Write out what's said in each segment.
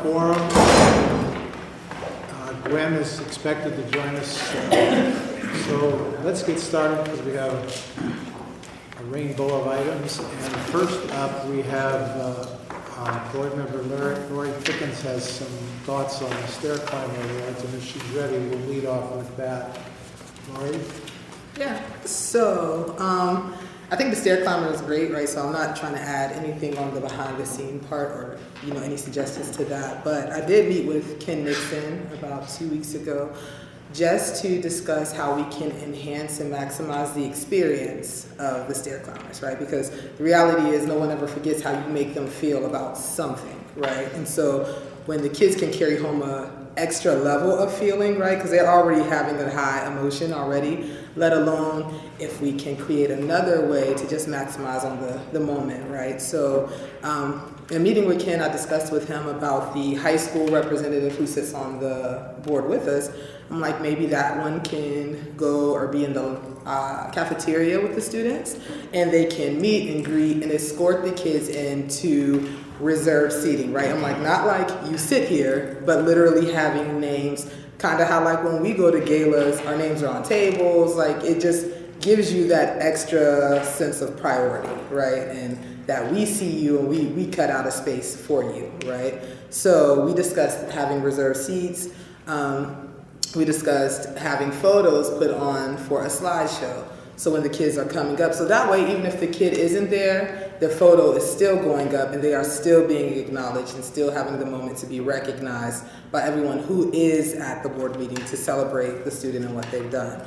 quorum. Gwen is expected to join us. So let's get started because we have a rainbow of items. And first up, we have Board Member Lori Pickens has some thoughts on the stair climber awards, and if she's ready, we'll lead off with that. Lori? Yeah, so I think the stair climber is great, right? So I'm not trying to add anything on the behind the scene part or, any suggestions to that. But I did meet with Ken Nixon about 2 weeks ago just to discuss how we can enhance and maximize the experience of the stair climbers, right? Because the reality is no one ever forgets how you make them feel about something, right? And so when the kids can carry home a extra level of feeling, right? Because they're already having a high emotion already, let alone if we can create another way to just maximize on the moment, right? So in a meeting with Ken, I discussed with him about the high school representative who sits on the board with us. I'm like, maybe that one can go or be in the cafeteria with the students, and they can meet and greet and escort the kids into reserved seating, right? I'm like, not like you sit here, but literally having names, kind of how like when we go to galas, our names are on tables, like it just gives you that extra sense of priority, right? And that we see you and we cut out a space for you, right? So we discussed having reserved seats. We discussed having photos put on for a slideshow. So when the kids are coming up, so that way, even if the kid isn't there, the photo is still going up and they are still being acknowledged and still having the moment to be recognized by everyone who is at the board meeting to celebrate the student and what they've done.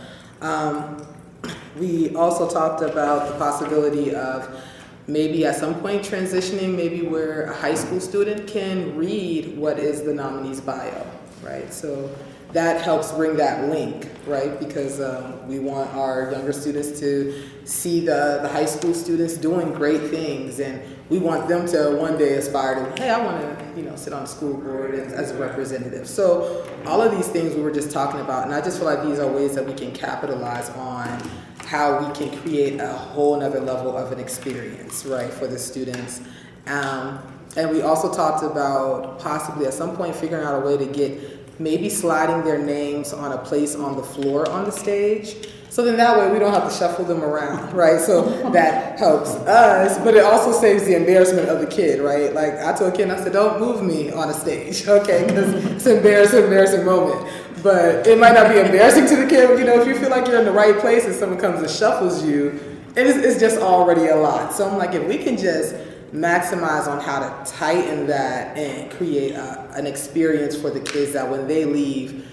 We also talked about the possibility of maybe at some point transitioning, maybe where a high school student can read what is the nominee's bio, right? So that helps bring that link, right? Because we want our younger students to see the high school students doing great things, and we want them to one day aspire to, hey, I want to, sit on the school board as a representative. So all of these things we were just talking about, and I just feel like these are ways that we can capitalize on how we can create a whole nother level of an experience, right, for the students. And we also talked about possibly at some point figuring out a way to get maybe sliding their names on a place on the floor on the stage. So then that way we don't have to shuffle them around, right? So that helps us, but it also saves the embarrassment of the kid, right? Like I told Ken, I said, don't move me on a stage, okay? Because it's an embarrassing moment. But it might not be embarrassing to the kid, if you feel like you're in the right place and someone comes and shuffles you, it's just already a lot. So I'm like, if we can just maximize on how to tighten that and create an experience for the kids that when they leave,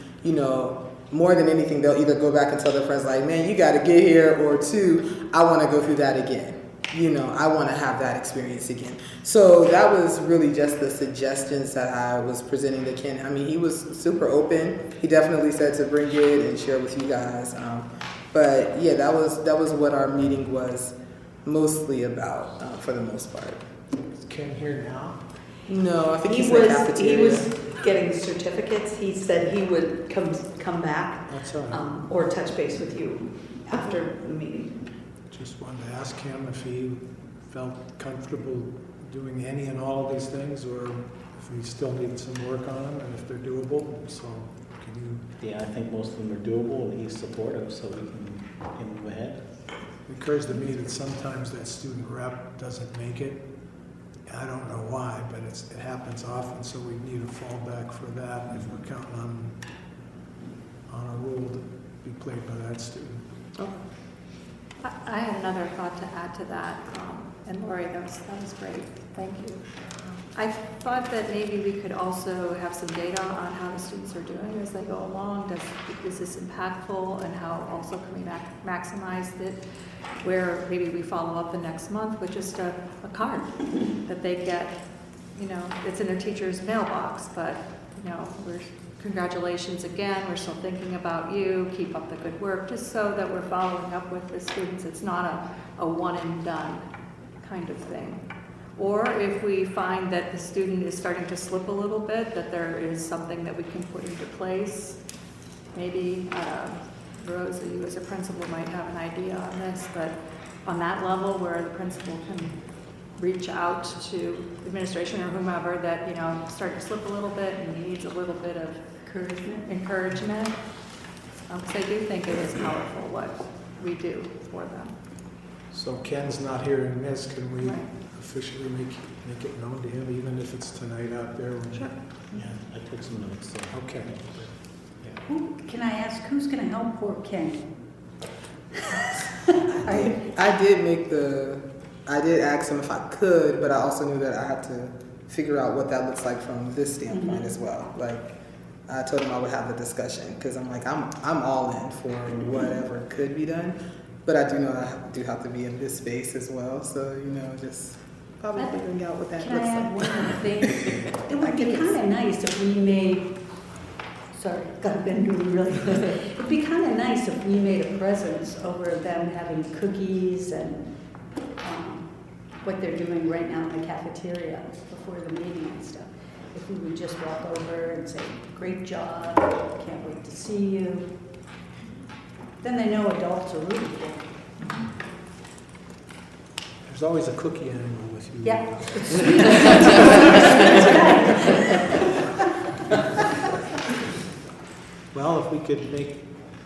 more than anything, they'll either go back and tell their friends like, man, you got to get here, or two, I want to go through that again. I want to have that experience again. So that was really just the suggestions that I was presenting to Ken. I mean, he was super open. He definitely said to bring it and share with you guys. But yeah, that was what our meeting was mostly about for the most part. Is Ken here now? No, I think he's in the cafeteria. He was getting certificates. He said he would come back. That's all right. Or touch base with you after the meeting. Just wanted to ask him if he felt comfortable doing any and all of these things, or if we still need some work on them and if they're doable. So can you? Yeah, I think most of them are doable, and he's supportive, so we can move ahead. It occurs to me that sometimes that student rep doesn't make it. I don't know why, but it happens often, so we need a fallback for that if we're counting on a role to be played by that student. Okay. I had another thought to add to that, and Lori, that was great. Thank you. I thought that maybe we could also have some data on how the students are doing as they go along. Is this impactful, and how also can we maximize it? Where maybe we follow up the next month with just a card that they get. It's in their teacher's mailbox, but we're congratulations again. We're still thinking about you. Keep up the good work, just so that we're following up with the students. It's not a one and done kind of thing. Or if we find that the student is starting to slip a little bit, that there is something that we can put into place. Maybe Rosa, you as a principal might have an idea on this, but on that level where the principal can reach out to administration or whomever that, you know, starting to slip a little bit and needs a little bit of encouragement. Because I do think it is powerful what we do for them. So Ken's not hearing this, can we Right. officially make it known to him, even if it's tonight out there? Sure. Yeah, I took some notes. So. Okay. Can I ask, who's gonna help poor Ken? I did ask him if I could, but I also knew that I had to figure out what that looks like from this standpoint as well. Like, I told him I would have the discussion, because I'm like, I'm all in for whatever could be done, but I do know I do have to be in this space as well, so, you know, just probably figuring out what that Can I looks add like. one more thing? It would be kind of nice if we made, sorry, got been doing really good. It'd be kind of nice if we made a presence over them having cookies and what they're doing right now in the cafeteria before the meeting and stuff. If we would just walk over and say, great job, can't wait to see you. Then they know adults are rooting for them. There's always a cookie animal with you. Yeah. Well, if we could make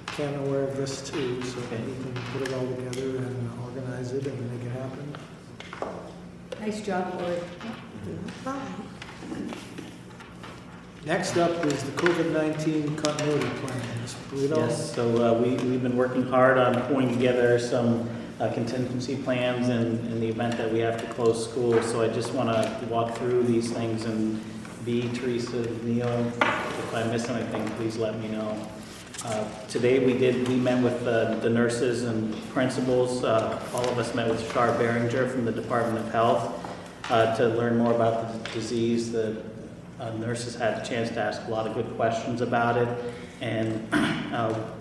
Ken aware of this too, so that we can put it all together and organize it and make it happen. Nice job, Lori. Next up is the COVID-19 continuity plan. Ms. Polito? Yes, so we've been working hard on pulling together some contingency plans in the event that we have to close schools. So I just want to walk through these things, and Teresa, Neil, if I miss anything, please let me know. Today we met with the nurses and principals. All of us met with Shar Behringer from the Department of Health to learn more about the disease. The nurses had a chance to ask a lot of good questions about it. And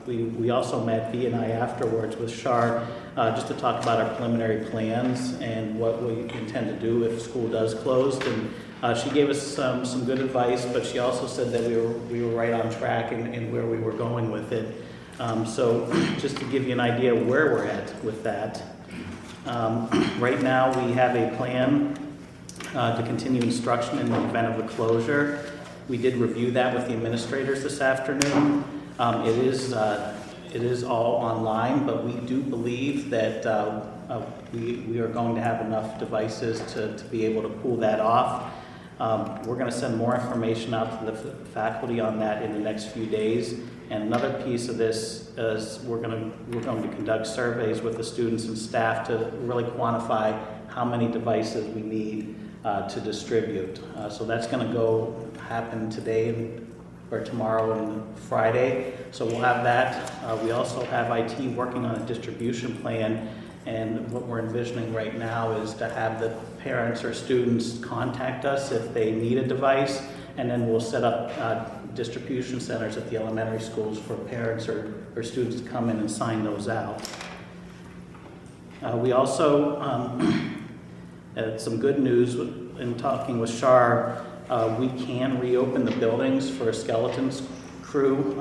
we also met, Bea and I, afterwards with Shar just to talk about our preliminary plans and what we intend to do if school does close. And she gave us some good advice, but she also said that we were right on track in where we were going with it. So just to give you an idea of where we're at with that. Right now we have a plan to continue instruction in the event of a closure. We did review that with the administrators this afternoon. It is all online, but we do believe that we are going to have enough devices to be able to pull that off. We're going to send more information out to the faculty on that in the next few days. And another piece of this is we're going to conduct surveys with the students and staff to really quantify how many devices we need to distribute. So that's going to happen today or tomorrow and Friday. So we'll have that. We also have IT working on a distribution plan. And what we're envisioning right now is to have the parents or students contact us if they need a device, and then we'll set up distribution centers at the elementary schools for parents or students to come in and sign those out. We also had some good news in talking with Shar. We can reopen the buildings for a skeleton crew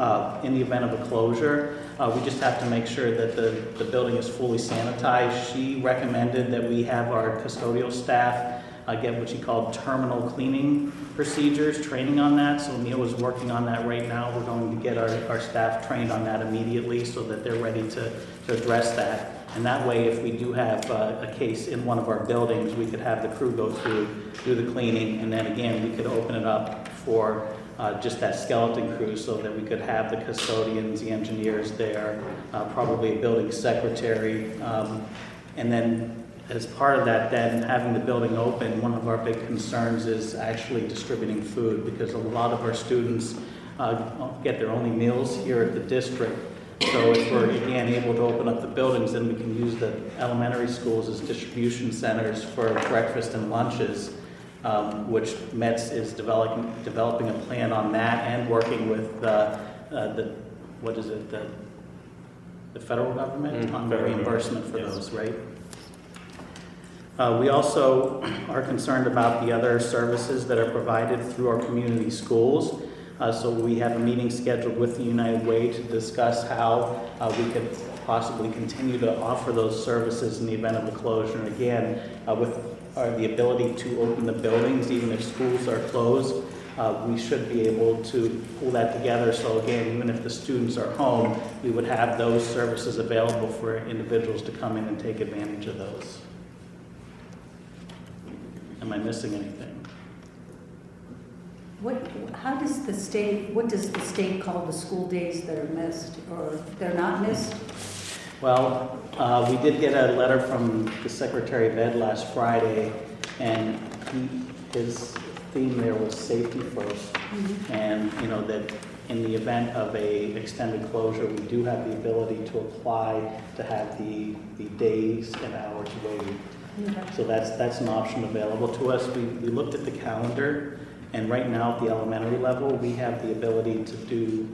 in the event of a closure. We just have to make sure that the building is fully sanitized. She recommended that we have our custodial staff get what she called terminal cleaning procedures, training on that. So Neil is working on that right now. We're going to get our staff trained on that immediately so that they're ready to address that. And that way, if we do have a case in one of our buildings, we could have the crew go through, do the cleaning, and then again, we could open it up for just that skeleton crew so that we could have the custodians, the engineers there, probably a building secretary. And then as part of that, then having the building open, one of our big concerns is actually distributing food, because a lot of our students get their only meals here at the district. So if we're, again, able to open up the buildings, then we can use the elementary schools as distribution centers for breakfast and lunches, which METS is developing a plan on that and working with the federal government on the reimbursement for those, right? We also are concerned about the other services that are provided through our community schools. So we have a meeting scheduled with the United Way to discuss how we could possibly continue to offer those services in the event of a closure. And again, with or the ability to open the buildings, even if schools are closed, we should be able to pull that together. So again, even if the students are home, we would have those services available for individuals to come in and take advantage of those. Am I missing anything? What does the state call the school days that are missed, or they're not missed? Well, we did get a letter from the Secretary of Ed last Friday, and his theme there was safety first. And, you know, that in the event of a extended closure, we do have the ability to apply to have the days and hours waived. So that's an option available to us. We looked at the calendar, and right now at the elementary level, we have the ability to do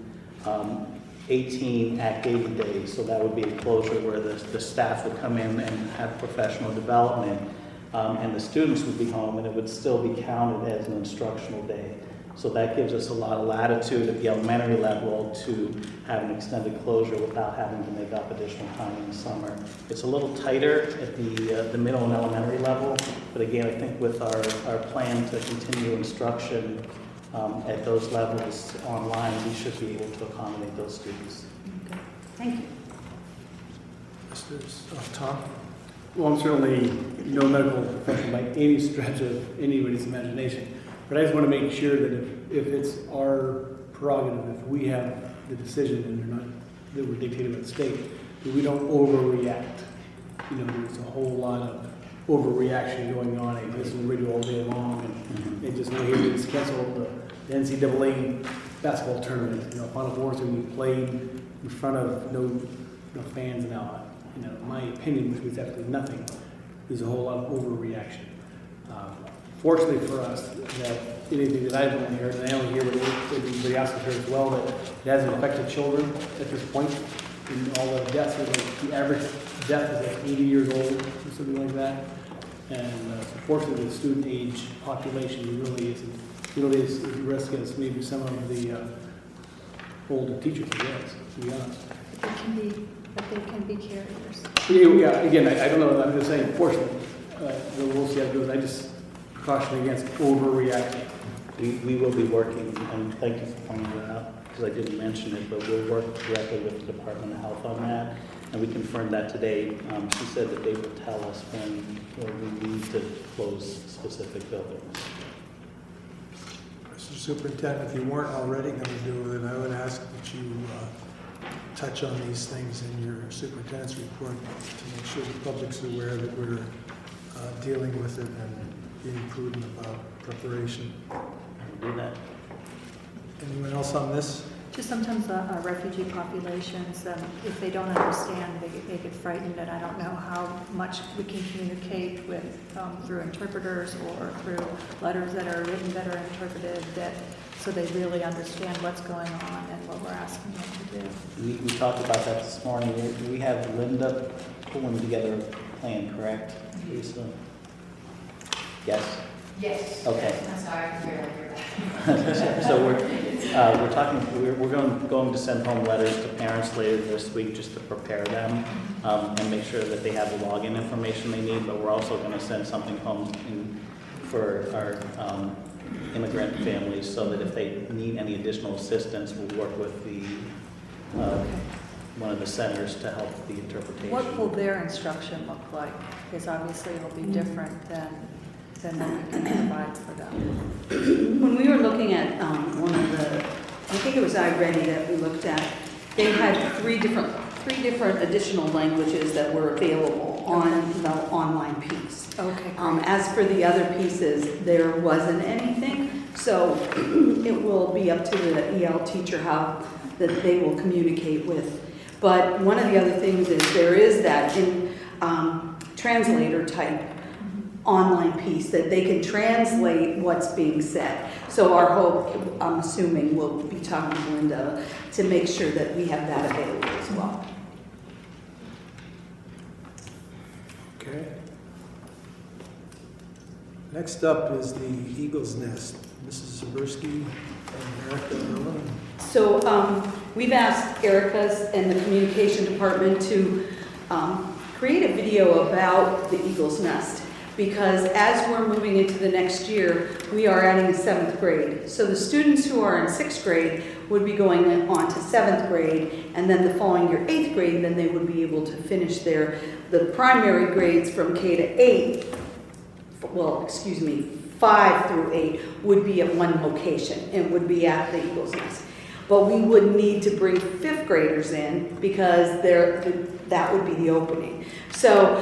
18 activity days. So that would be a closure where the staff would come in and have professional development, and the students would be home, and it would still be counted as an instructional day. So that gives us a lot of latitude at the elementary level to have an extended closure without having to make up additional time in the summer. It's a little tighter at the middle and elementary level, but again, I think with our plan to continue instruction at those levels online, we should be able to accommodate those students. Okay. Thank you. Tom? Well, I'm certainly no medical professional by any stretch of anybody's imagination, but I just want to make sure that if it's our prerogative, if we have the decision and they're not, that we're dictated by the state, that we don't overreact. You know, there's a whole lot of overreaction going on. I listen to the radio all day long, and they just want to hear this cancel the NCAA basketball tournament. You know, Final Four's going to be played in front of no fans now. You know, my opinion, which means absolutely nothing, there's a whole lot of overreaction. Fortunately for us, that anything that I've only heard, and I only hear what everybody else has heard as well, that it hasn't affected children at this point. And all the deaths, the average death is like 80 years old or something like that. And so fortunately, the student age population really is as risk as maybe some of the older teachers, I guess, to be honest. But they can be carriers. Yeah, again, I don't know, I'm just saying, fortunately, we'll see how it goes. I just caution against overreacting. We will be working, and thank you for pointing that out, because I didn't mention it, but we'll work directly with the Department of Health on that, and we confirmed that today. She said that they will tell us when we need to close specific buildings. Mr. Superintendent, if you weren't already going to do it, I would ask that you touch on these things in your superintendent's report to make sure the public's aware that we're dealing with it and being prudent about preparation. We'll do that. Anyone else on this? Just sometimes refugee populations, if they don't understand, they get frightened, and I don't know how much we can communicate with through interpreters or through letters that are written that are interpreted, so they really understand what's going on and what we're asking them to do. We talked about that this morning. We have Linda pulling together a plan, correct, Lisa? Yes? Yes. Okay. I'm sorry, I can barely hear that. So we're talking. We're going to send home letters to parents later this week just to prepare them and make sure that they have the login information they need. But we're also going to send something home for our immigrant families, so that if they need any additional assistance, we'll work with one of the centers to help the interpretation. What will their instruction look like? Because obviously it will be different than what we can provide for them. When we were looking at one of the, I think it was iReady that we looked at, they had three different additional languages that were available on the online piece. Okay. As for the other pieces, there wasn't anything, so it will be up to the EL teacher how that they will communicate with. But one of the other things is there is that in translator type online piece that they can translate what's being said. So our hope, I'm assuming, we'll be talking to Linda to make sure that we have that available as well. Okay. Next up is the Eagle's Nest. Mrs. Zabriskie and Erica Erlin. So we've asked Erica's and the communication department to create a video about the Eagle's Nest. because as we're moving into the next year, we are adding a 7th grade. So the students who are in 6th grade would be going on to 7th grade, and then the following year, 8th grade, then they would be able to finish the primary grades from K to 8, well, excuse me, 5 through 8 would be at one location and would be at the Eagles Nest. But we would need to bring 5th graders in because that would be the opening. So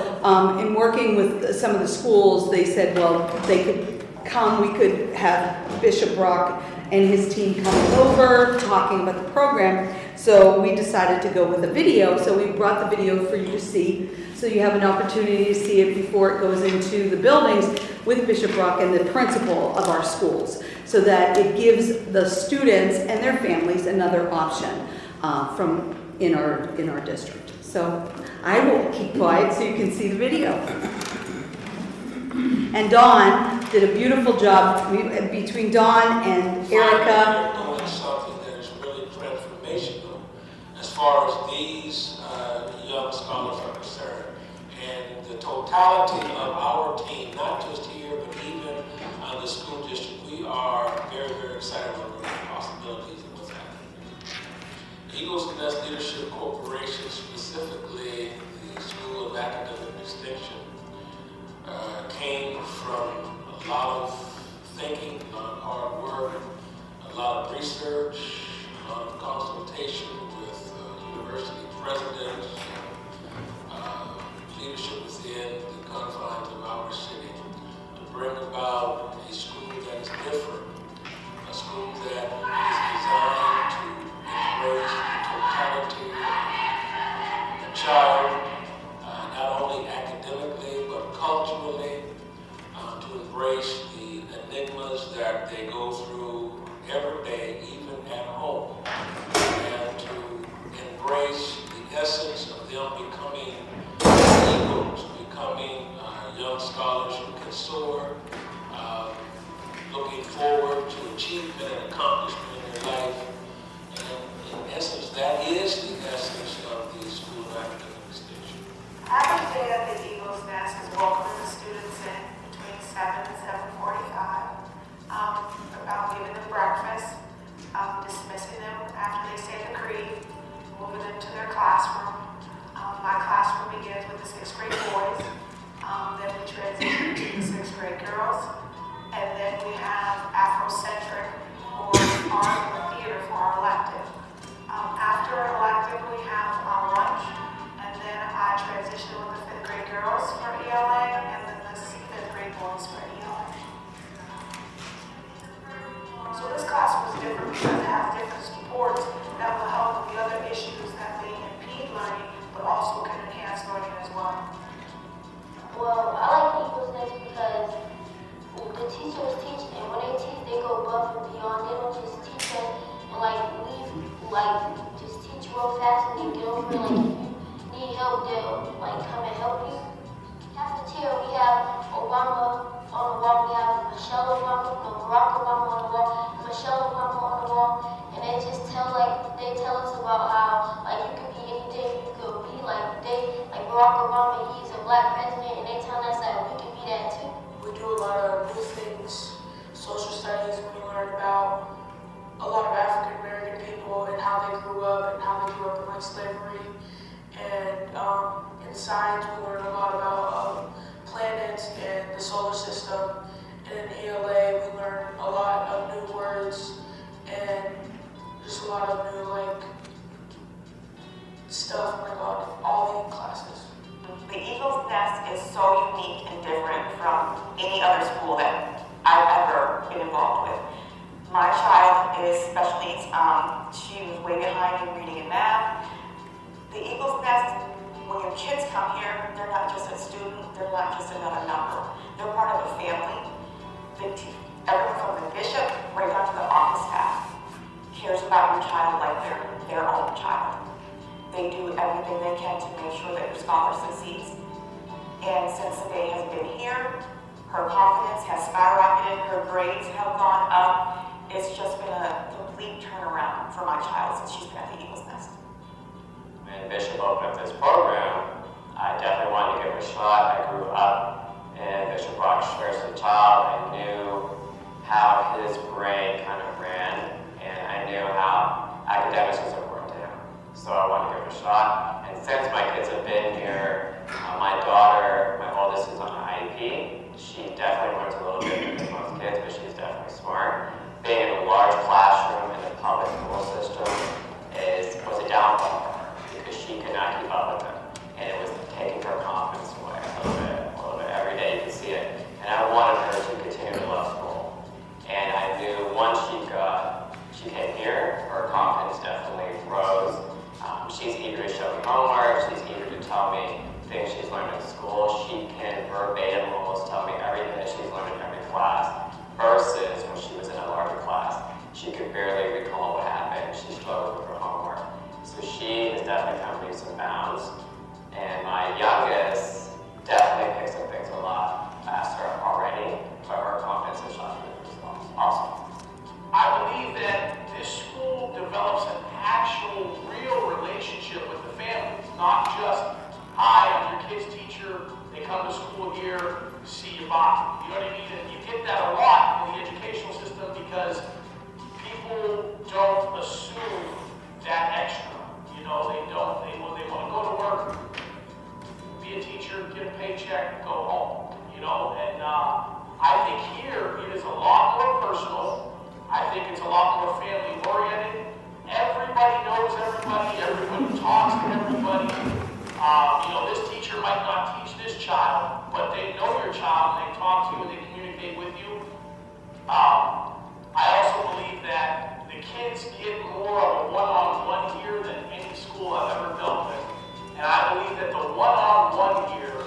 in working with some of the schools, they said, well, they could come, we could have Bishop Brock and his team coming over, talking about the program. So we decided to go with a video. So we brought the video for you to see. So you have an opportunity to see it before it goes into the buildings with Bishop Brock and the principal of our schools, so that it gives the students and their families another option from in our district. So I will keep quiet so you can see the video. And Dawn did a beautiful job between Dawn and Erica. Doing something that is really transformational as far as these young scholars are concerned, and the totality of our team, not just here but even the school district. We are very, very excited about the possibilities of what's happening. Eagles Nest Leadership Corporation, specifically the School of Academic Distinction, came from a lot of thinking, a lot of hard work, a lot of research, a lot of consultation with university presidents, leadership within the confines of our city to bring about a school that is different, a school that is designed to embrace the totality of the child, not only academically but culturally, to embrace the enigmas that they go through every day, even at home, and to embrace the essence of them becoming eagles, becoming young scholars who can soar, looking forward to achievement and accomplishment in their life. And in essence, that is the essence of the School of Academic Distinction. Every day at the Eagles Nest is welcoming the students in between 7 and 7:45, giving them breakfast, dismissing them after they say the creed, moving them to their classroom. My classroom begins with the 6th grade boys, then we transition to the 6th grade girls, and then we have Afrocentric or art in the theater for our elective. After elective, we have our lunch, and then I transition with the 5th grade girls for ELA, and then the 5th grade boys for ELA. So this classroom is different because it has different supports that will help with the other issues that may impede learning, but also can enhance learning as well. Well, I like Eagles Nest because the teachers teach, and when they teach, they go above and beyond. They don't just teach us and just teach real fast and then get over it. Like, if you need help, they'll come and help you. Cafeteria, we have Obama on the wall, we have Michelle Obama, Barack Obama on the wall, and Michelle Obama on the wall, and they just tell us about how you can be anything you could be. Barack Obama, he's a black president, and they tell us that we can be that too. We do a lot of new things, social studies, we learn about a lot of African American people and how they grew up in slavery. And in science, we learn a lot about planets and the solar system. And in ELA, we learn a lot of new words and just a lot of new stuff all the classes. The Eagles Nest is so unique and different from any other school that I've ever been involved with. My child is special needs. She was way behind in reading and math. The Eagles Nest, when your kids come here, they're not just a student, they're not just another number. They're part of a family. Everyone from the bishop right down to the office staff cares about your child like their own child. They do everything they can to make sure that your scholar succeeds. And since the day has been here, her confidence has skyrocketed, her grades have gone up. It's just been a complete turnaround for my child since she's been at the Eagles Nest. When Bishop opened up this program, I definitely wanted to give it a shot. I grew up in and Bishop Rochester as a child, I knew how his brain kind of ran, and I knew how academics was important to him. So I wanted to give it a shot. And since my kids have been here, my daughter, my oldest, is on an IEP. She definitely learns a little bit than most kids, but she's definitely smart. Being in a large classroom in the public school system was a downfall for her because she could not keep up with them, and it was taking her confidence away a little bit. Every day you could see it, and I wanted her to continue to love school. And I knew once she came here, her confidence definitely rose. She's eager to show me homework. She's eager to tell me things she's learned in school. She can verbatim almost tell me everything that she's learned in every class. Versus when she was in a larger class, she could barely recall what happened. She struggled with her homework. So she has definitely come leaps and bounds. And my youngest definitely picks up things a lot faster already, but her confidence is shot through as well. Awesome. I believe that this school develops an actual, real relationship with the families, not just, hi, I'm your kid's teacher, they come to school here, see you, bye. You know what I mean? And you get that a lot in the educational system because people don't assume that extra. You know, they don't. They want to go to work, be a teacher, get a paycheck, go home. You know, and I think here it is a lot more personal. I think it's a lot more family oriented. Everybody knows everybody. Everybody talks to everybody. You know, this teacher might not teach this child, but they know your child and they talk to you and they communicate with you. I also believe that the kids get more of a one-on-one here than any school I've ever dealt with. And I believe that the one-on-one here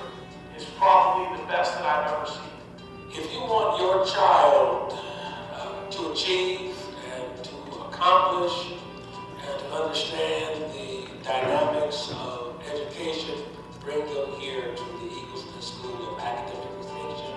is probably the best that I've ever seen. If you want your child to achieve and to accomplish and to understand the dynamics of education, bring them here to the Eagleston School of Academic Distinction,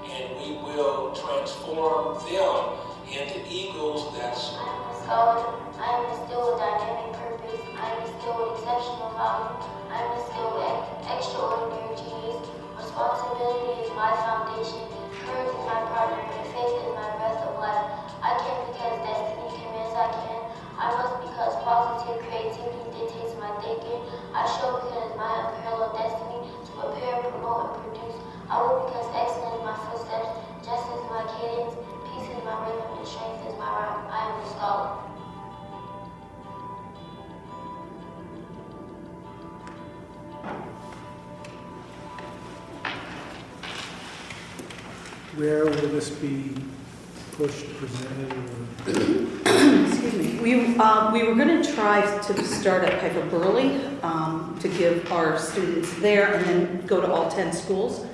and we will transform them into Eagles that I am a scholar. I am instilled with dynamic purpose. I am instilled with exceptional value. I am instilled with extraordinary genius. Responsibility is my foundation. Courage is my partner, and faith is my breath of life. I can because destiny commands I can. I must because positive creativity dictates my thinking. I show because my unparalleled destiny to prepare, promote, and produce. I will because excellence is my footsteps, justice is my cadence, peace is my rhythm, and strength is my rhyme. I am a scholar. Where will this be pushed, presented, or? Excuse me. We were going to try to start at Piper Burley to give our students there and then go to all 10 schools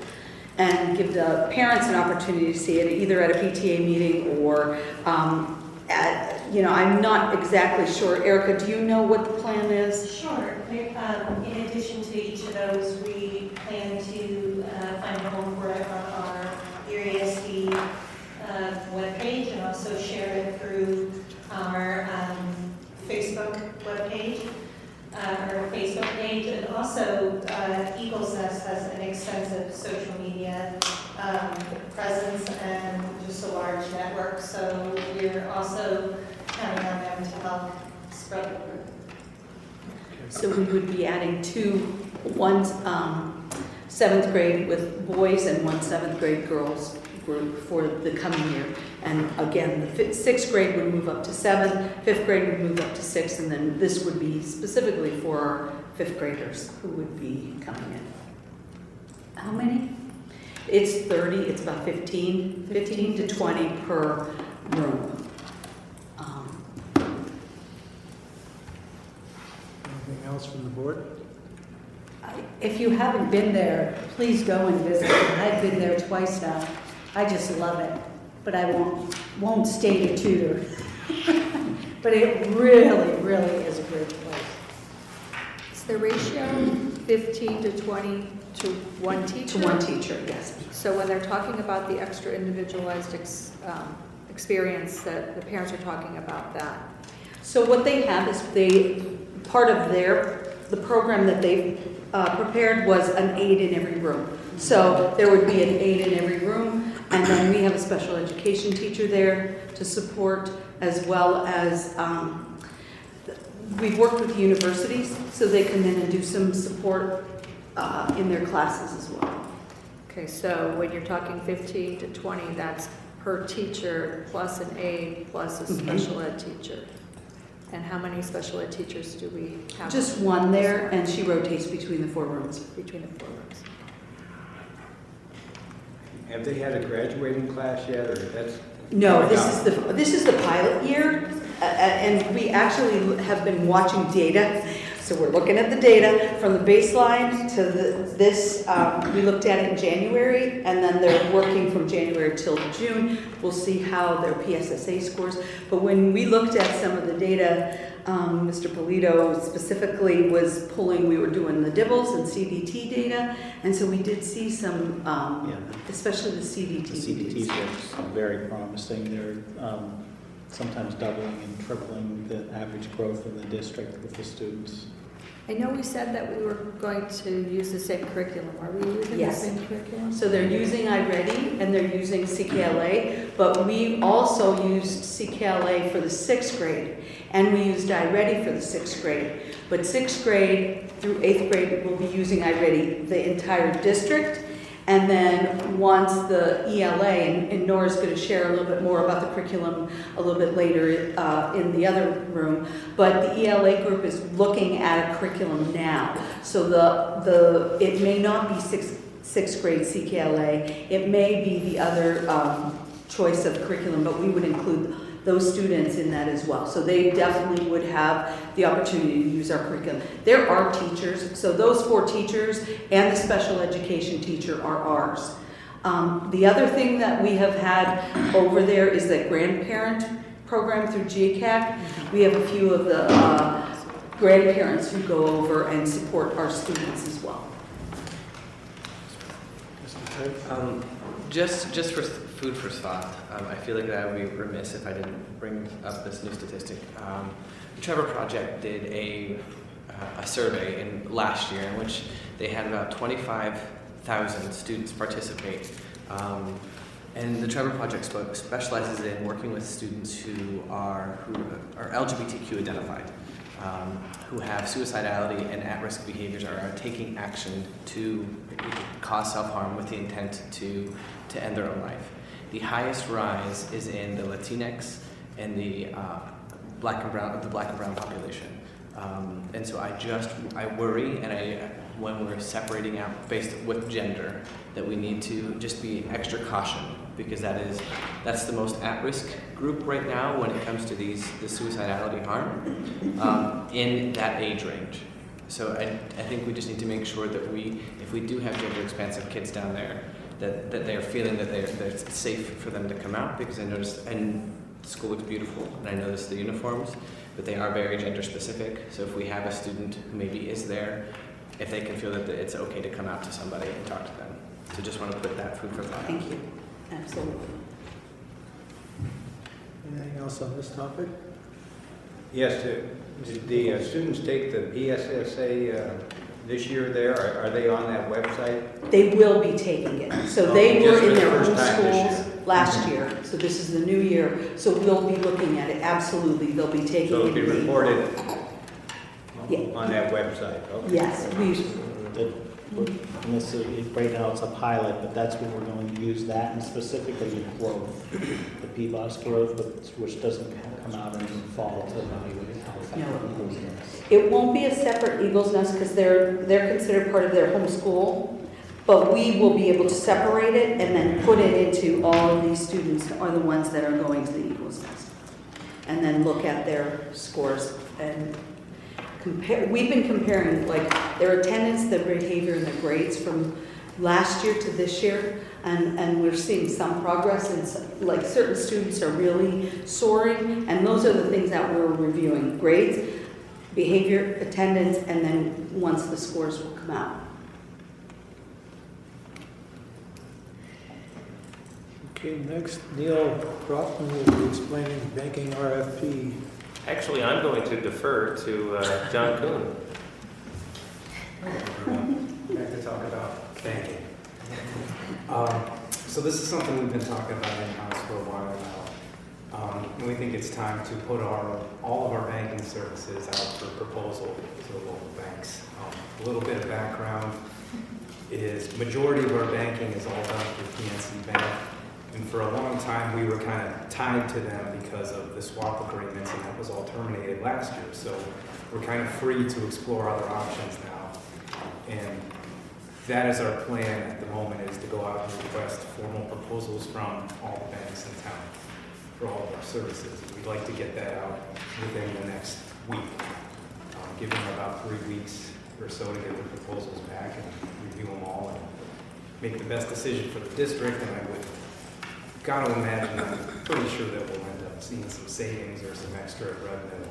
and give the parents an opportunity to see it either at a PTA meeting or I'm not exactly sure. Erica, do you know what the plan is? Sure. In addition to each of those, we plan to find a home for it on our Erie SD webpage and also share it through our Facebook webpage, or Facebook page. And also, Eagles Nest has an extensive social media presence and just a large network. So we're also counting on them to help spread the word. So we would be adding one 7th grade with boys and one 7th grade girls group for the coming year. And again, the 6th grade would move up to 7, 5th grade would move up to 6, and then this would be specifically for our 5th graders who would be coming in. How many? It's 30, it's about 15 to 20 per room. Anything else from the board? If you haven't been there, please go and visit. I've been there twice now. I just love it, but I won't stay to tutor. But it really, really is a great place. Is the ratio 15 to 20 to one teacher? To one teacher, yes. So when they're talking about the extra individualized experience, that the parents are talking about that. So what they have is part of their the program that they've prepared was an aide in every room. So there would be an aide in every room, and then we have a special education teacher there to support, as well as we've worked with universities so they come in and do some support in their classes as well. Okay, so when you're talking 15 to 20, that's per teacher plus an aide plus a special ed teacher. And how many special ed teachers do we have? Just one there, and she rotates between the 4 rooms. Between the 4 rooms. Have they had a graduating class yet, or that's? No, this is the pilot year, and we actually have been watching data. So we're looking at the data from the baseline to this. We looked at it in January, and then they're working from January till June. We'll see how their PSSA scores. But when we looked at some of the data, Mr. Polito specifically was pulling. We were doing the DIBELS and CDT data, and so we did see some, especially the CDT. The CDTs are very promising. They're sometimes doubling and tripling the average growth in the district with the students. I know we said that we were going to use the same curriculum. Are we using Yes. the same curriculum? So they're using iReady and they're using CKLA, but we also used CKLA for the 6th grade, and we used iReady for the 6th grade. But 6th grade through 8th grade will be using iReady the entire district. And then once the ELA, and Nora's going to share a little bit more about the curriculum a little bit later in the other room, but the ELA group is looking at a curriculum now. So it may not be sixth grade CKLA, it may be the other choice of curriculum, but we would include those students in that as well. So they definitely would have the opportunity to use our curriculum. There are teachers, so those 4 teachers and the special education teacher are ours. The other thing that we have had over there is the grandparent program through GCAC. We have a few of the grandparents who go over and support our students as well. Just for food for thought, I feel like I would be remiss if I didn't bring up this new statistic. The Trevor Project did a survey in last year in which they had about 25,000 students participate. And the Trevor Project specializes in working with students who are LGBTQ identified, who have suicidality and at-risk behaviors, or are taking action to cause self-harm with the intent to end their own life. The highest rise is in the Latinx and the black and brown population. And so I worry, and when we're separating out based with gender, that we need to just be extra caution, because that's the most at-risk group right now when it comes to the suicidality harm in that age range. So I think we just need to make sure that if we do have gender expansive kids down there, that they're feeling that it's safe for them to come out, because I noticed, and the school looks beautiful, and I noticed the uniforms, but they are very gender specific. So if we have a student who maybe is there, if they can feel that it's okay to come out to somebody and talk to them. So just want to put that food for thought. Thank you. Absolutely. Anything else on this topic? Yes, did the students take the PSSA this year there? Are they on that website? They will be taking it. So they were in their own First time this schools year. last year. So this is the new year. So we'll be looking at it. Absolutely. They'll be taking So it. it'll be reported Yeah. on that website? Okay. Yes. And this is, right now it's a pilot, but that's when we're going to use that, and specifically the growth, the PBOS growth, which doesn't come out in the fall to evaluate how effective Eagles is. It won't be a separate Eagles Nest because they're considered part of their home school, but we will be able to separate it and then put it into all of these students are the ones that are going to the Eagles Nest, and then look at their scores and compare. We've been comparing like their attendance, their behavior, and their grades from last year to this year, and we're seeing some progress, and like certain students are really soaring, and those are the things that we're reviewing: grades, behavior, attendance, and then once the scores will come out. Okay, next, Neil Croftman will be explaining banking RFP. Actually, I'm going to defer to John Kuhn. Back to talk about banking. So this is something we've been talking about in-house for a while now. And we think it's time to put all of our banking services out for proposal to the local banks. A little bit of background is majority of our banking is all done through PNC Bank. And for a long time, we were kind of tied to them because of the swap agreements, and that was all terminated last year. So we're kind of free to explore other options now. And that is our plan at the moment, is to go out and request formal proposals from all the banks in town for all of our services. We'd like to get that out within the next week. Give them about 3 weeks or so to get the proposals back and review them all and make the best decision for the district. And I would got to imagine, I'm pretty sure that we'll end up seeing some savings or some extra revenue.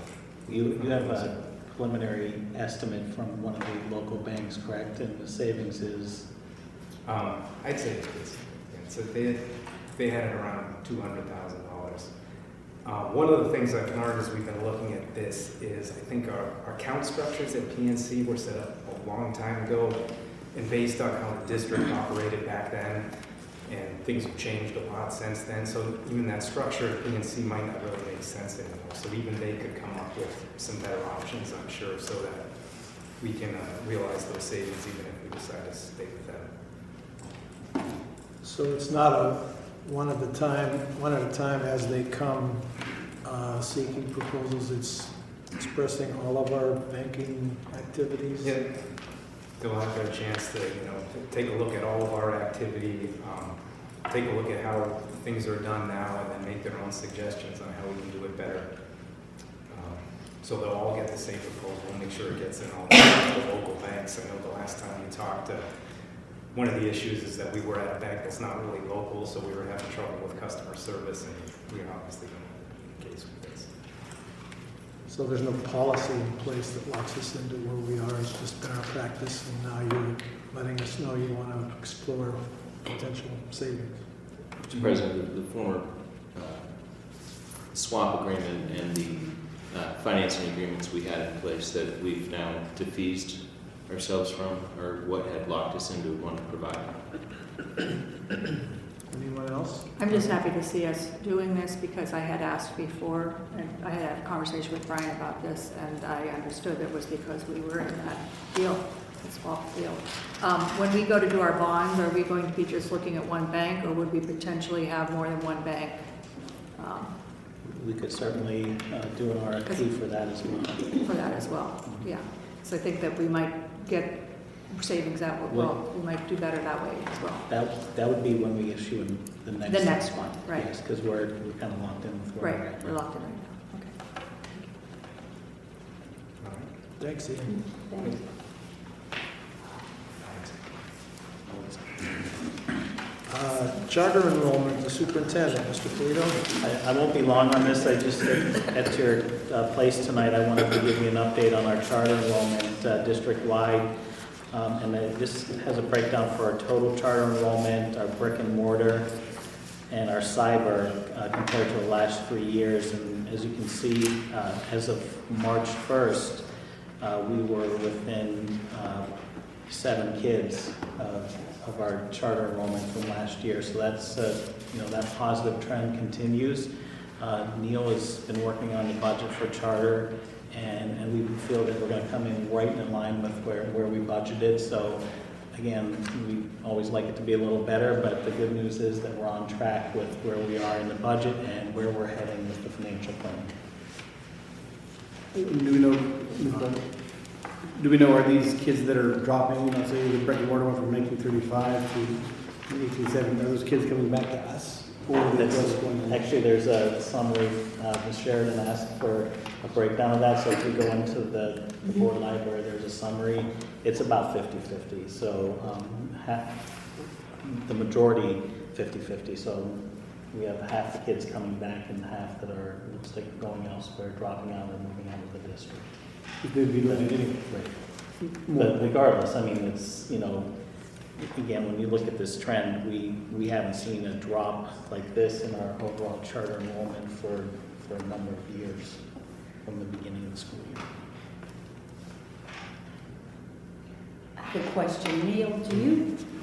You have a preliminary estimate from one of the local banks, correct? And the savings is? I'd say it's so they had it around $200,000. One of the things I've learned as we've been looking at this is I think our account structures at PNC were set up a long time ago, and based on how the district operated back then, and things have changed a lot since then. So even that structure at PNC might not really make sense anymore. So even they could come up with some better options, I'm sure, so that we can realize those savings even if we decide to stay with them. So it's not a one at a time as they come seeking proposals. It's expressing all of our banking activities. Yeah, they'll have their chance to take a look at all of our activity, take a look at how things are done now, and then make their own suggestions on how we can do it better. So they'll all get the same proposal and make sure it gets in all the local banks. I know the last time we talked, one of the issues is that we were at a bank that's not really local, so we were having trouble with customer service, and we obviously don't have the case with this. So there's no policy in place that locks us into where we are. It's just been our practice, and now you're letting us know you want to explore potential savings. Mr. President, the former swap agreement and the financing agreements we had in place that we've now defeased ourselves from, or what had locked us into one to provide. Anyone else? I'm just happy to see us doing this because I had asked before, and I had a conversation with Brian about this, and I understood it was because we were in that deal, the swap deal. When we go to do our bonds, are we going to be just looking at one bank, or would we potentially have more than one bank? We could certainly do an RFP for that as well. For that as well, yeah. So I think that we might get savings that way. Well, we might do better that way as well. That would be when we issue in the next. The next one, right. Yes, because we're kind of locked in with where we're at. Right, we're locked in right now. Okay. Thanks, Ian. Thanks. Charter enrollment, the superintendent, Mr. Polito. I won't be long on this. I just, at your place tonight, I wanted to give you an update on our charter enrollment district-wide. And this has a breakdown for our total charter enrollment, our brick and mortar, and our cyber compared to the last 3 years. And as you can see, as of March 1st, we were within 7 kids of our charter enrollment from last year. So that's, that positive trend continues. Neil has been working on the budget for charter, and we feel that we're going to come in right in line with where we budgeted. So again, we always like it to be a little better, but the good news is that we're on track with where we are in the budget and where we're heading with the financial plan. Do we know, are these kids that are dropping, say the brick and mortar went from 1935 to 1870, are those kids coming back to us? Or Actually, there's a summary. Ms. Sheridan asked for a breakdown of that. So if we go into the board library, there's a summary. It's about 50-50. So the majority 50-50. So we have half the kids coming back and half that are, looks like, going elsewhere, dropping out or moving out of the district. They'd be limited anyway. Right. But regardless, I mean, it's, again, when you look at this trend, we haven't seen a drop like this in our overall charter enrollment for a number of years from the beginning of the school year. quick question. Neil,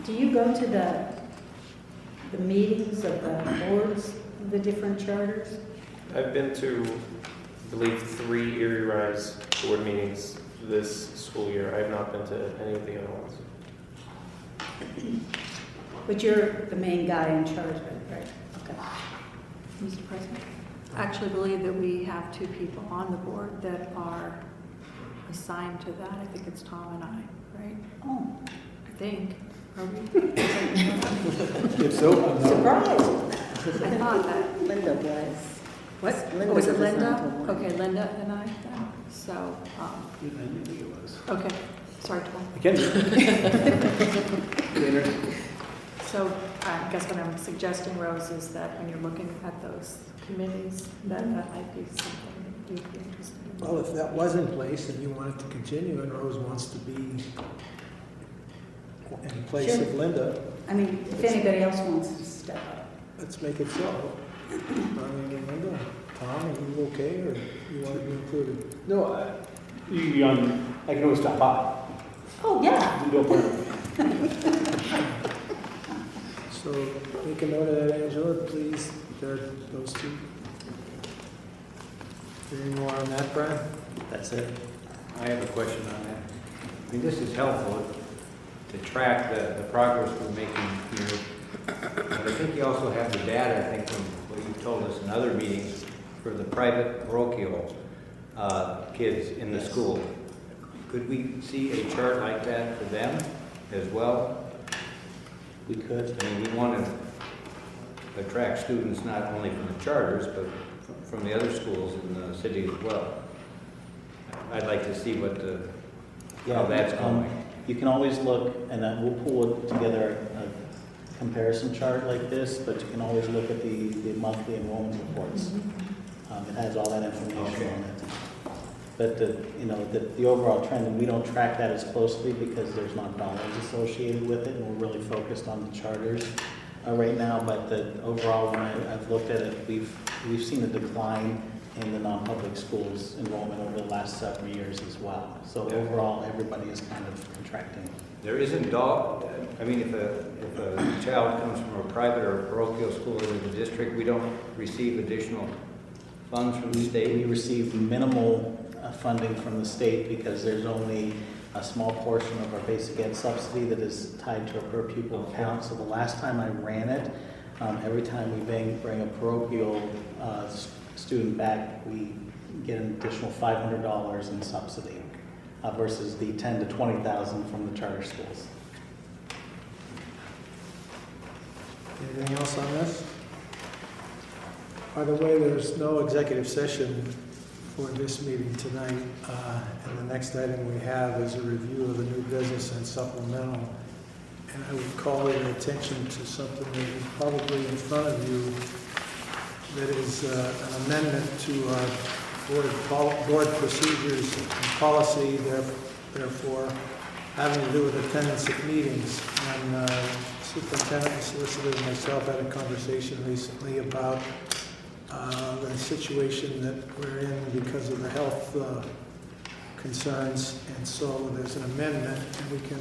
do you go to the meetings of the boards, the different charters? I've been to, I believe, 3 Erie Rise board meetings this school year. I have not been to any of the other ones. But you're the main guy in charge of it, right? Okay. Mr. President, I actually believe that we have 2 people on the board that are assigned to that. I think it's Tom and I, right? Oh. I think. Are we? If so, I'm not. Surprise! I thought that. Linda was. What? Linda Was it was Linda? assigned to one. Okay, Linda and I then. So, I didn't think it was. okay. Sorry, Tom. I can do. So I guess what I'm suggesting, Rose, is that when you're looking at those committees, that might be something that you'd be interested in. Well, if that was in place and you want it to continue and Rose wants to be in place Sure. of Linda, I mean, if anybody else wants to step up. let's make it so. I mean, Linda, Tom, are you okay or you want to be included? No, I can always stop by. Oh, yeah. No problem. So make a note of that, Angela, please. There, those 2. Any more on that, Brian? That's it. I have a question on that. I mean, this is helpful to track the progress we're making here. But I think you also have the data, I think, from what you told us in other meetings, for the private parochial kids in the school. Could we see a chart like that for them as well? We could. I mean, we want to attract students not only from the charters, but from the other schools in the city as well. I'd like to see what how that's going. You can always look, and we'll pull together a comparison chart like this, but you can always look at the monthly enrollment reports. It has all that information on it. But the overall trend, and we don't track that as closely because there's not dollars associated with it, and we're really focused on the charters right now. But overall, when I've looked at it, we've seen a decline in the non-public schools enrollment over the last several years as well. So overall, everybody is kind of contracting. There isn't I mean, if a child comes from a private or parochial school in the district, we don't receive additional funds from the state? We receive minimal funding from the state because there's only a small portion of our basic ed subsidy that is tied to a per pupil count. So the last time I ran it, every time we bring a parochial student back, we get an additional $500 in subsidy versus the $10,000 to $20,000 from the charter schools. Anything else on this? By the way, there's no executive session for this meeting tonight. And the next item we have is a review of the new business and supplemental. And I would call your attention to something that is probably in front of you that is an amendment to our board procedures and policy, therefore having to do with attendance at meetings. And Superintendent and Solicitor and myself had a conversation recently about the situation that we're in because of the health concerns, and so there's an amendment, and we can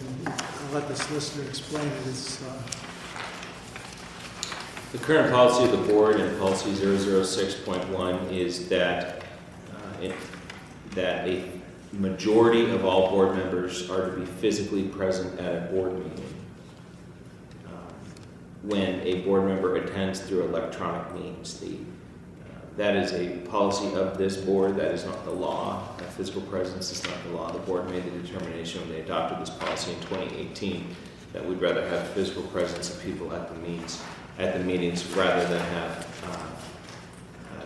let the solicitor explain it. It's The current policy of the board and policy 006.1 is that that a majority of all board members are to be physically present at a board meeting. When a board member attends through electronic means, that is a policy of this board. That is not the law. Physical presence is not the law. The board made the determination when they adopted this policy in 2018 that we'd rather have physical presence of people at the meetings rather than have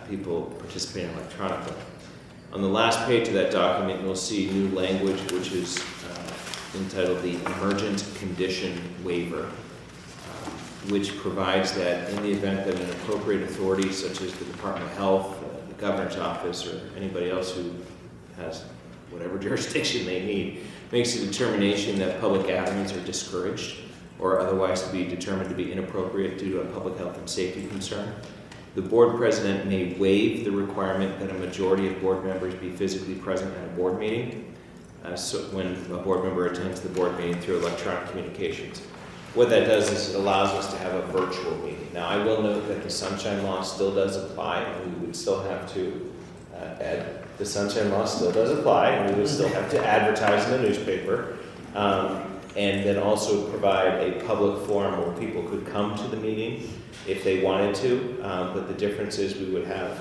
people participating electronically. On the last page of that document, you'll see new language, which is entitled the Emergent Condition Waiver, which provides that in the event that an appropriate authority, such as the Department of Health, the Governor's Office, or anybody else who has whatever jurisdiction they need, makes a determination that public gatherings are discouraged or otherwise to be determined to be inappropriate due to a public health and safety concern, the board president may waive the requirement that a majority of board members be physically present at a board meeting. so when a board member attends the board meeting through electronic communications. What that does is it allows us to have a virtual meeting. Now, I will note that the Sunshine Law still does apply, and we would still have to the Sunshine Law still does apply, and we would still have to advertise in the newspaper, and then also provide a public forum where people could come to the meeting if they wanted to. But the difference is we would have,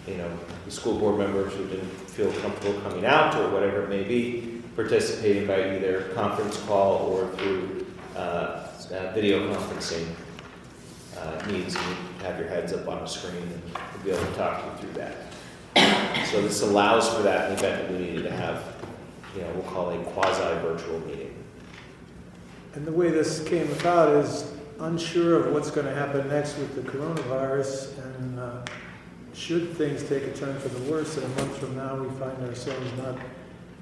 the school board members who didn't feel comfortable coming out or whatever it may be, participating by either conference call or through video conferencing needs. And you have your heads up on a screen and we'll be able to talk you through that. So this allows for that in the event that we needed to have, we'll call a quasi-virtual meeting. And the way this came about is unsure of what's going to happen next with the coronavirus, and should things take a turn for the worse, and a month from now we find ourselves not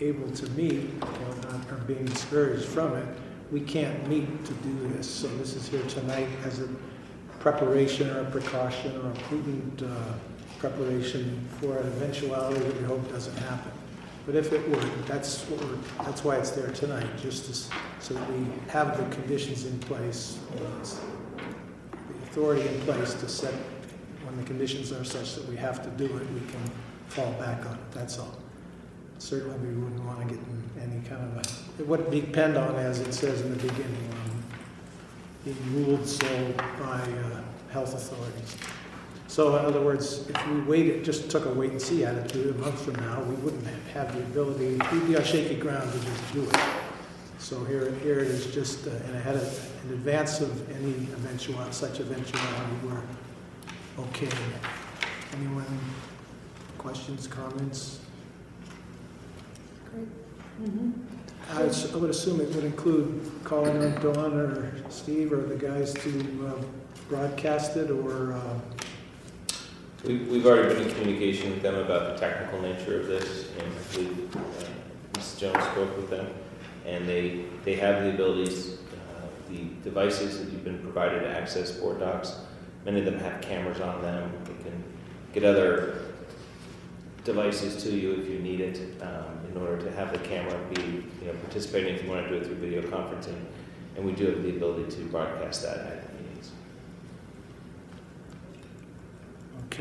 able to meet, or being discouraged from it, we can't meet to do this. So this is here tonight as a preparation or a precaution or a prudent preparation for an eventuality that we hope doesn't happen. But if it would, that's why it's there tonight, so that we have the conditions in place, the authority in place to set, when the conditions are such that we have to do it, we can fall back on it, that's all. Certainly we wouldn't want to get in any kind of it wouldn't depend on, as it says in the beginning, being ruled so by health authorities. So in other words, if we just took a wait and see attitude a month from now, we wouldn't have the ability, we'd be on shaky ground to just do it. So here it is, just in advance of any such eventuality, we're okay. Anyone, questions, comments? Great. I would assume it would include calling on Dawn or Steve or the guys to broadcast it, or We've already been in communication with them about the technical nature of this, and I believe Ms. Jones spoke with them, and they have the abilities, the devices that you've been provided to access board docs. Many of them have cameras on them. They can get other devices to you if you need it, in order to have the camera be participating if you want to do it through video conferencing, and we do have the ability to broadcast that at the meetings.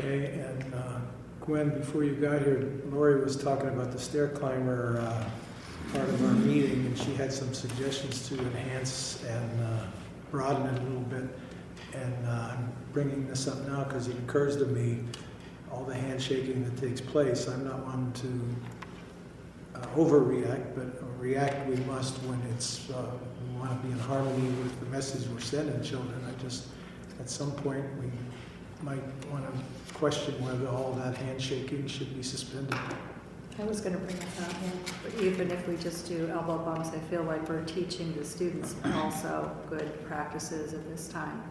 okay. And Gwen, before you got here, Lori was talking about the stair climber part of our meeting, and she had some suggestions to enhance and broaden it a little bit. And I'm bringing this up now because it occurs to me, all the handshaking that takes place, I'm not one to overreact, but react we must when it's, we want to be in harmony with the message we're sending children. At some point, we might want to question whether all that handshaking should be suspended. I was going to bring that up, but even if we just do elbow bumps, I feel like we're teaching the students also good practices at this time.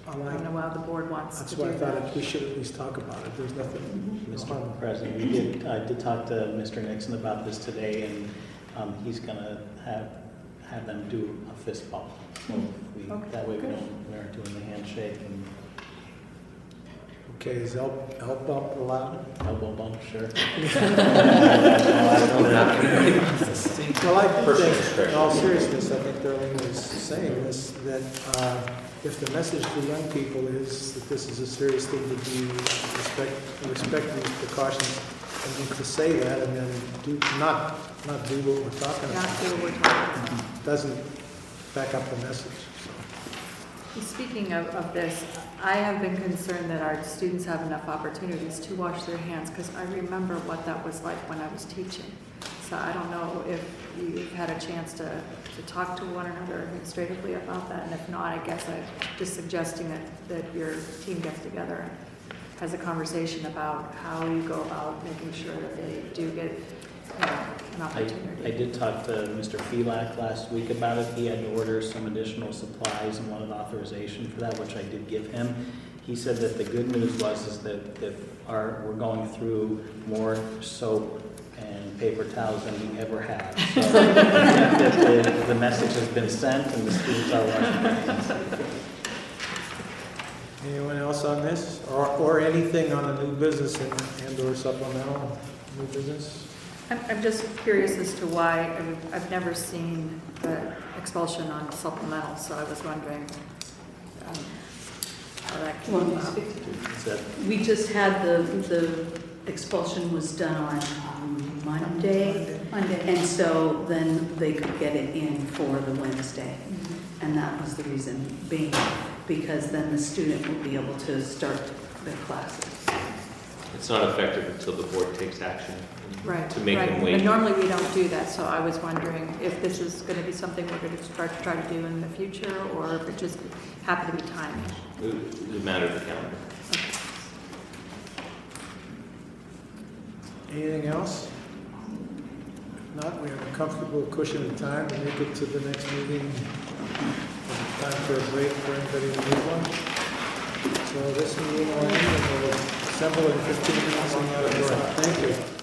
I don't know how the board wants to do that. That's why I thought we should at least talk about it. There's nothing. Mr. President, I did talk to Mr. Nixon about this today, and he's going to have them do a fist bump. So that way we aren't doing the handshake. And okay, is elbow bump allowed? Elbow bump, sure. Well, I think, in all seriousness, I think Darlene was saying this, that if the message to young people is that this is a serious thing to do, respect these precautions, and then to say that and then not do what we're talking about. Not do what we're talking about. Doesn't back up the message. Speaking of this, I have been concerned that our students have enough opportunities to wash their hands, because I remember what that was like when I was teaching. So I don't know if you've had a chance to talk to one another administratively about that, and if not, I guess I'm just suggesting that your team gets together and has a conversation about how you go about making sure that they do get an opportunity. I did talk to Mr. Felak last week about it. He had to order some additional supplies and wanted authorization for that, which I did give him. He said that the good news is that we're going through more soap and paper towels than we ever have. So I think that the message has been sent and the students are washing their hands. Anyone else on this? Or anything on the new business and or supplemental new business? I'm just curious as to why, I've never seen the expulsion on supplemental, so I was wondering how that came Well, about. Is that- We just had the expulsion was done on Monday. And so then they could get it in for the Wednesday. And that was the reason being, because then the student will be able to start their classes. It's not effective until the board takes action Right. to make right. them wait. And normally we don't do that, so I was wondering if this is going to be something we're going to try to do in the future, or if it just happened to be timing. It's a matter of the calendar. Anything else? If not, we have a comfortable cushion of time to make it to the next meeting. Time for a break for anybody who needs one. So this meeting will end, and we'll assemble in 15 minutes in the auditorium. Thank you.